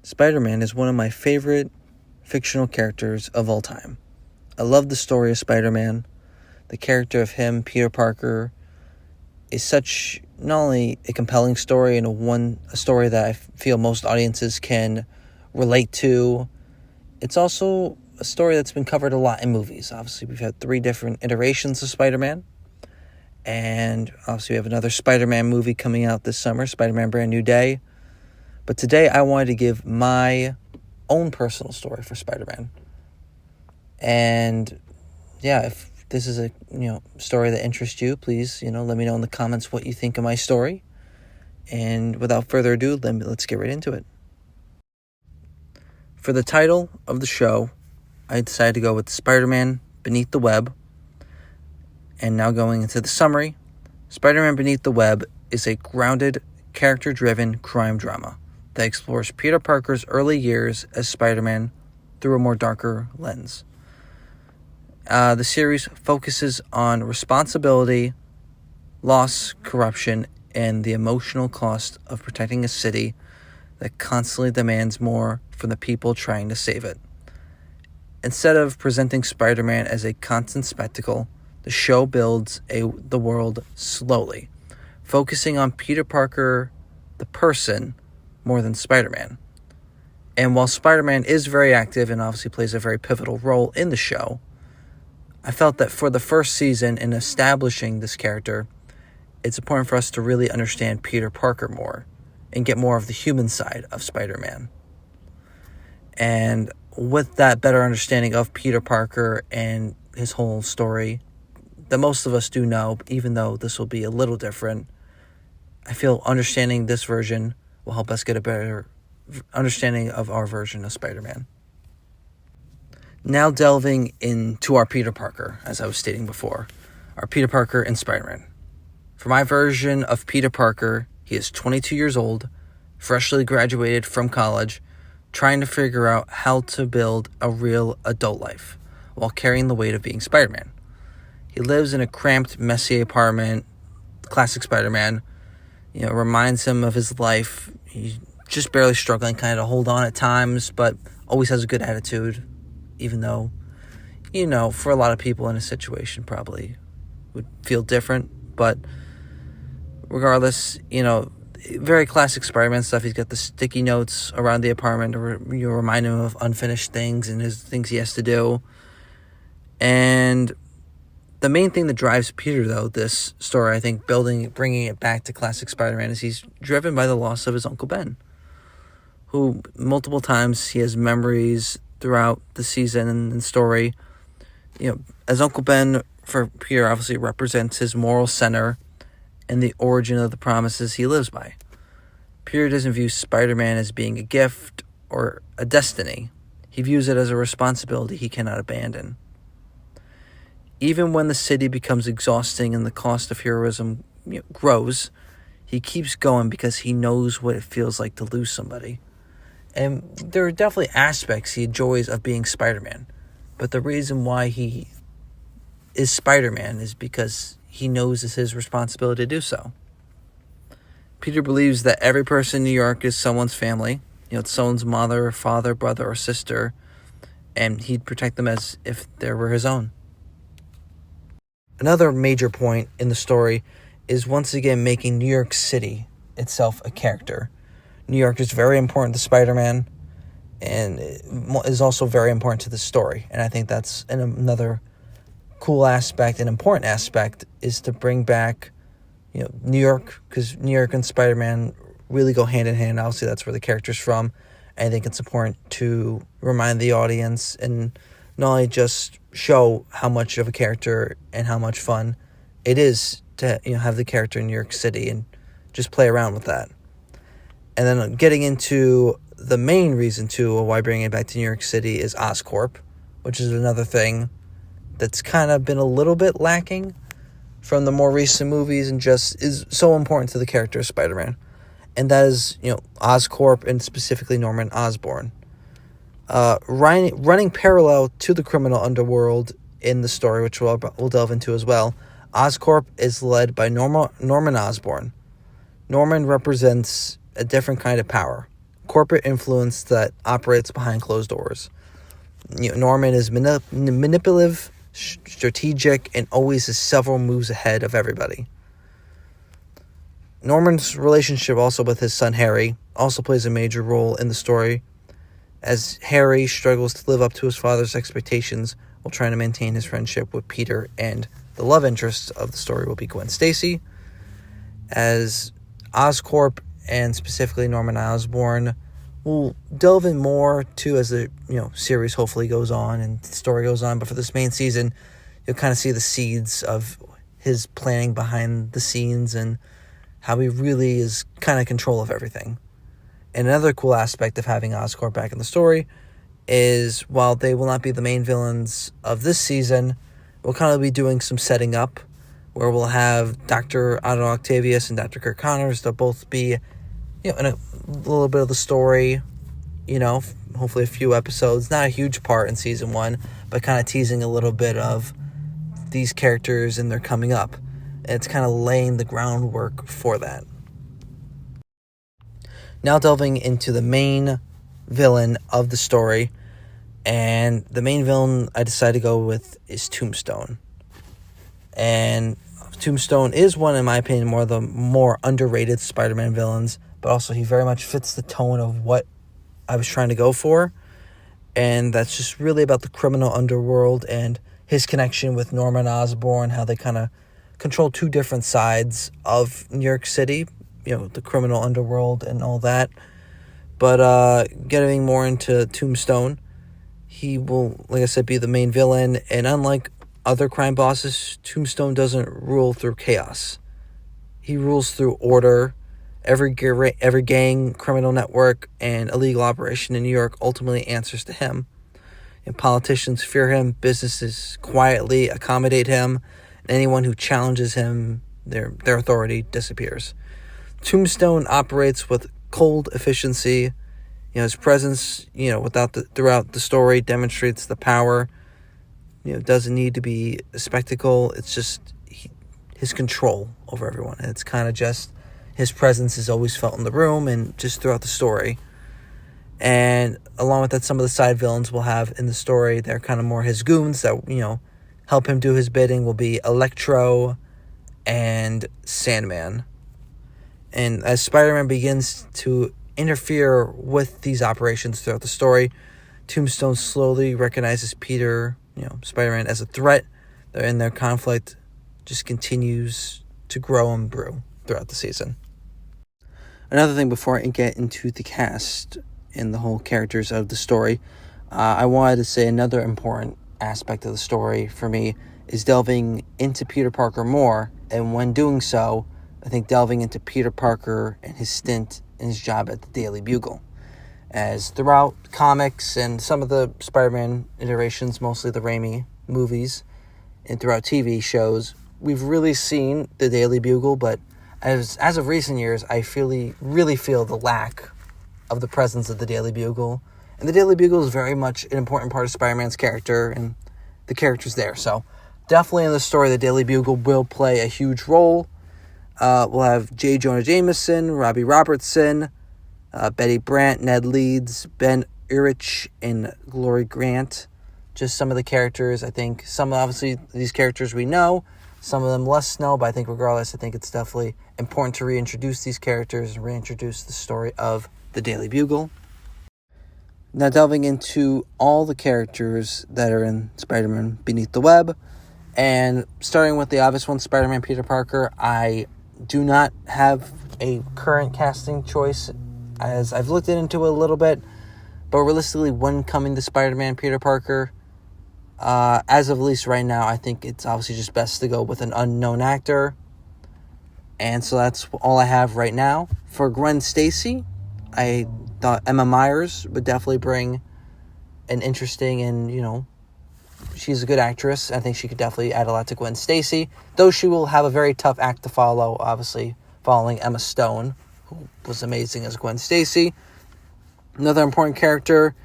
Spider-Man is one of my favorite fictional characters of all time. I love the story of Spider-Man. The character of him, Peter Parker, is such not only a compelling story and a story that I feel most audiences can relate to. It's also a story that's been covered a lot in movies. Obviously, we've had 3 different iterations of Spider-Man. And obviously, we have another Spider-Man movie coming out this summer, Spider-Man Brand New Day. But today, I wanted to give my own personal story for Spider-Man. And yeah, if this is a story that interests you, please let me know in the comments what you think of my story. And without further ado, let's get right into it. For the title of the show, I decided to go with Spider-Man Beneath the Web. And now going into the summary, Spider-Man Beneath the Web is a grounded, character-driven crime drama that explores Peter Parker's early years as Spider-Man through a more darker lens. The series focuses on responsibility, loss, corruption, and the emotional cost of protecting a city that constantly demands more from the people trying to save it. Instead of presenting Spider-Man as a constant spectacle, the show builds the world slowly, focusing on Peter Parker, the person, more than Spider-Man. And while Spider-Man is very active and obviously plays a very pivotal role in the show, I felt that for the first season in establishing this character, it's important for us to really understand Peter Parker more and get more of the human side of Spider-Man. And with that better understanding of Peter Parker and his whole story that most of us do know, even though this will be a little different, I feel understanding this version will help us get a better understanding of our version of Spider-Man. Now delving into our Peter Parker, as I was stating before, our Peter Parker and Spider-Man. For my version of Peter Parker, he is 22 years old, freshly graduated from college, trying to figure out how to build a real adult life while carrying the weight of being Spider-Man. He lives in a cramped, messy apartment. Classic Spider-Man, reminds him of his life. He's just barely struggling kind of to hold on at times, but always has a good attitude, even though, for a lot of people in a situation probably would feel different. But regardless, very classic Spider-Man stuff. He's got the sticky notes around the apartment to remind him of unfinished things and his things he has to do. And the main thing that drives Peter, though, this story, I think, bringing it back to classic Spider-Man, is he's driven by the loss of his Uncle Ben, who multiple times he has memories throughout the season and story. As Uncle Ben for Peter obviously represents his moral center and the origin of the promises he lives by. Peter doesn't view Spider-Man as being a gift or a destiny. He views it as a responsibility he cannot abandon. Even when the city becomes exhausting and the cost of heroism grows, he keeps going because he knows what it feels like to lose somebody. And there are definitely aspects he enjoys of being Spider-Man. But the reason why he is Spider-Man is because he knows it's his responsibility to do so. Peter believes that every person in New York is someone's family. It's someone's mother, father, brother, or sister. And he'd protect them as if they were his own. Another major point in the story is once again making New York City itself a character. New York is very important to Spider-Man and is also very important to the story. And I think that's another cool aspect and important aspect is to bring back, New York, because New York and Spider-Man really go hand in hand. Obviously, that's where the character's from. I think it's important to remind the audience and not only just show how much of a character and how much fun it is to have the character in New York City and just play around with that. And then getting into the main reason too why bringing it back to New York City is Oscorp, which is another thing that's kind of been a little bit lacking from the more recent movies and just is so important to the character of Spider-Man. And that is, Oscorp and specifically Norman Osborn. Running parallel to the criminal underworld in the story, which we'll delve into as well, Oscorp is led by Norman Osborn. Norman represents a different kind of power, corporate influence that operates behind closed doors. Norman is manipulative, strategic, and always is several moves ahead of everybody. Norman's relationship also with his son Harry also plays a major role in the story, as Harry struggles to live up to his father's expectations while trying to maintain his friendship with Peter, and the love interest of the story will be Gwen Stacy, as Oscorp and specifically Norman Osborn will delve in more too as the series hopefully goes on and the story goes on. But for this main season, you'll kind of see the seeds of his planning behind the scenes and how he really is kind of control of everything. And another cool aspect of having Oscorp back in the story is while they will not be the main villains of this season, we'll kind of be doing some setting up where we'll have Dr. Otto Octavius and Dr. Kirk Connors. They'll both be in a little bit of the story, hopefully a few episodes. Not a huge part in season 1, but kind of teasing a little bit of these characters and their coming up. And it's kind of laying the groundwork for that. Now delving into the main villain of the story. And the main villain I decided to go with is Tombstone. And Tombstone is one, in my opinion, more underrated Spider-Man villains. But also he very much fits the tone of what I was trying to go for. And that's just really about the criminal underworld and his connection with Norman Osborn, how they kind of control two different sides of New York City, the criminal underworld and all that. But getting more into Tombstone, he will, like I said, be the main villain. And unlike other crime bosses, Tombstone doesn't rule through chaos. He rules through order. Every gang, criminal network, and illegal operation in New York ultimately answers to him. And politicians fear him, businesses quietly accommodate him, and anyone who challenges him, their authority disappears. Tombstone operates with cold efficiency. His presence, throughout the story demonstrates the power. Doesn't need to be a spectacle. It's just his control over everyone. And it's kind of just his presence is always felt in the room and just throughout the story. And along with that, some of the side villains we'll have in the story, they're kind of more his goons that, help him do his bidding, will be Electro and Sandman. And as Spider-Man begins to interfere with these operations throughout the story, Tombstone slowly recognizes Peter, Spider-Man, as a threat. And their conflict just continues to grow and brew throughout the season. Another thing before I get into the cast and the whole characters of the story, I wanted to say another important aspect of the story for me is delving into Peter Parker more, and when doing so, I think delving into Peter Parker and his stint and his job at the Daily Bugle. As throughout comics and some of the Spider-Man iterations, mostly the Raimi movies, and throughout TV shows, we've really seen the Daily Bugle, but as of recent years, I really feel the lack of the presence of the Daily Bugle. And the Daily Bugle is very much an important part of Spider-Man's character and the characters there. So definitely in the story, the Daily Bugle will play a huge role. We'll have J. Jonah Jameson, Robbie Robertson, Betty Brant, Ned Leeds, Ben Urich, and Glory Grant. Just some of the characters. I think obviously these characters we know, some of them less know, but I think regardless, I think it's definitely important to reintroduce these characters and reintroduce the story of the Daily Bugle. Now delving into all the characters that are in Spider-Man Beneath the Web, and starting with the obvious one, Spider-Man Peter Parker, I do not have a current casting choice, as I've looked into it a little bit, but realistically, when coming to Spider-Man Peter Parker, as of at least right now, I think it's obviously just best to go with an unknown actor. And so that's all I have right now. For Gwen Stacy, I thought Emma Myers would definitely bring an interesting and, she's a good actress. I think she could definitely add a lot to Gwen Stacy, though she will have a very tough act to follow, obviously, following Emma Stone, who was amazing as Gwen Stacy. Another important character,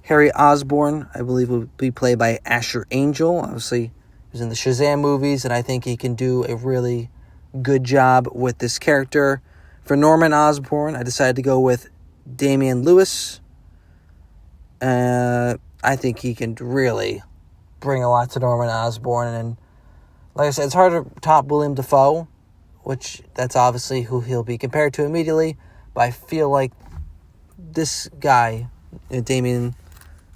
Harry Osborn, I believe will be played by Asher Angel. Obviously, he was in the Shazam movies, and I think he can do a really good job with this character. For Norman Osborn, I decided to go with Damian Lewis. I think he can really bring a lot to Norman Osborn. And like I said, it's hard to top William Dafoe, which that's obviously who he'll be compared to immediately. But I feel like this guy, Damian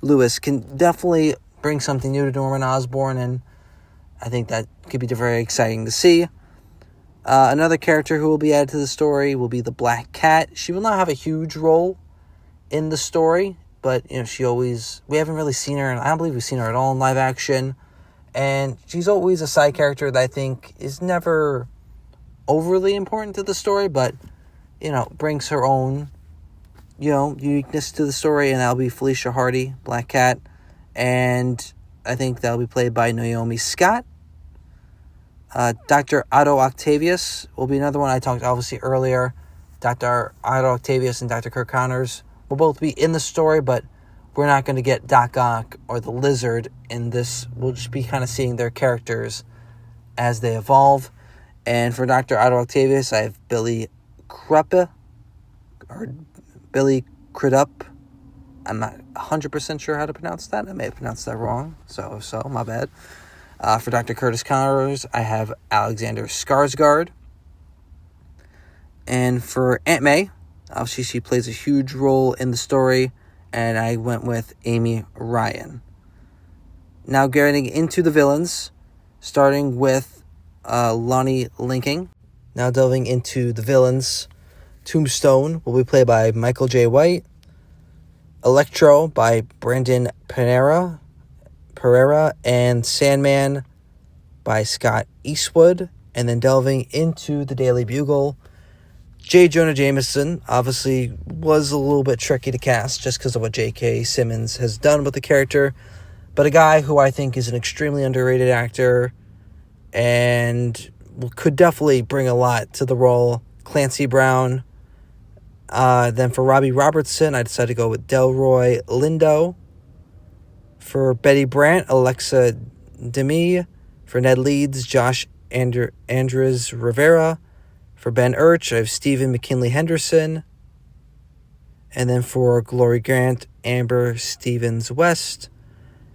Lewis, can definitely bring something new to Norman Osborn, and I think that could be very exciting to see. Another character who will be added to the story will be the Black Cat. She will not have a huge role in the story, but we haven't really seen her, and I don't believe we've seen her at all in live action. And she's always a side character that I think is never overly important to the story, but brings her own uniqueness to the story, and that'll be Felicia Hardy, Black Cat, and I think that'll be played by Naomi Scott. Dr. Otto Octavius will be another one. I talked obviously earlier. Dr. Otto Octavius and Dr. Kirk Connors will both be in the story, but we're not going to get Doc Ock or the Lizard in this. We'll just be kind of seeing their characters as they evolve. And for Dr. Otto Octavius, I have Billy Crudup. I'm not 100% sure how to pronounce that. I may have pronounced that wrong, so my bad. For Dr. Curtis Connors, I have Alexander Skarsgård. And for Aunt May, obviously she plays a huge role in the story, and I went with Amy Ryan. Now getting into the villains, starting with Lonnie Linking. Now delving into the villains, Tombstone will be played by Michael J. White. Electro by Brandon Pereira, and Sandman by Scott Eastwood. And then delving into the Daily Bugle, J. Jonah Jameson obviously was a little bit tricky to cast just because of what J.K. Simmons has done with the character, but a guy who I think is an extremely underrated actor and could definitely bring a lot to the role. Clancy Brown. Then for Robbie Robertson, I decided to go with Delroy Lindo. For Betty Brant, Alexa Demie. For Ned Leeds, Josh Andres Rivera. For Ben Urch, I have Stephen McKinley Henderson. And then for Glory Grant, Amber Stevens West.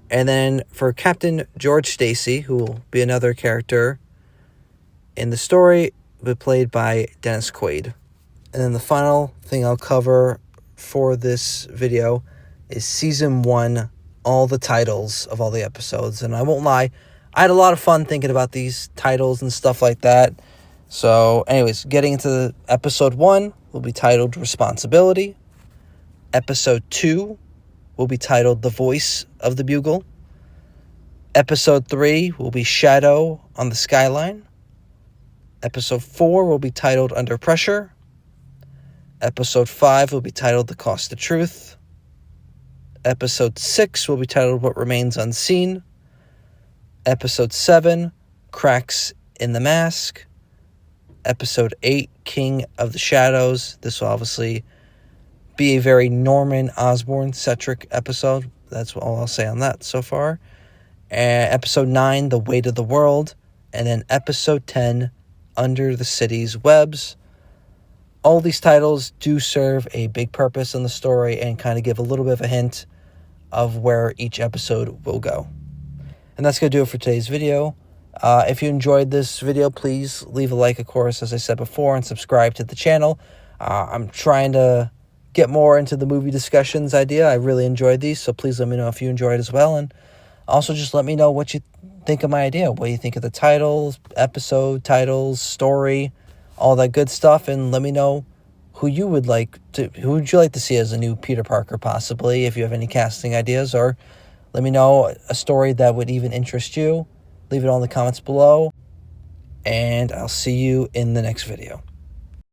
And then for Captain George Stacy, who will be another character in the story, will be played by Dennis Quaid. And then the final thing I'll cover for this video is Season 1, all the titles of all the episodes. And I won't lie, I had a lot of fun thinking about these titles and stuff like that. So, anyways, getting into Episode 1 will be titled Responsibility. Episode 2 will be titled The Voice of the Bugle. Episode 3 will be Shadow on the Skyline. Episode 4 will be titled Under Pressure. Episode 5 will be titled The Cost of Truth. Episode 6 will be titled What Remains Unseen. Episode 7, Cracks in the Mask. Episode 8, King of the Shadows. This will obviously be a very Norman Osborn-centric episode. That's all I'll say on that so far. And Episode 9, The Weight of the World. And then Episode 10, Under the City's Webs. All these titles do serve a big purpose in the story and kind of give a little bit of a hint of where each episode will go. And that's going to do it for today's video. If you enjoyed this video, please leave a like, of course, as I said before, and subscribe to the channel. I'm trying to get more into the movie discussions idea. I really enjoyed these, so please let me know if you enjoyed as well. And also just let me know what you think of my idea. What you think of the titles, episode titles, story, all that good stuff. And let me know who would you like to see as a new Peter Parker, possibly, if you have any casting ideas. Or let me know a story that would even interest you. Leave it all in the comments below, and I'll see you in the next video.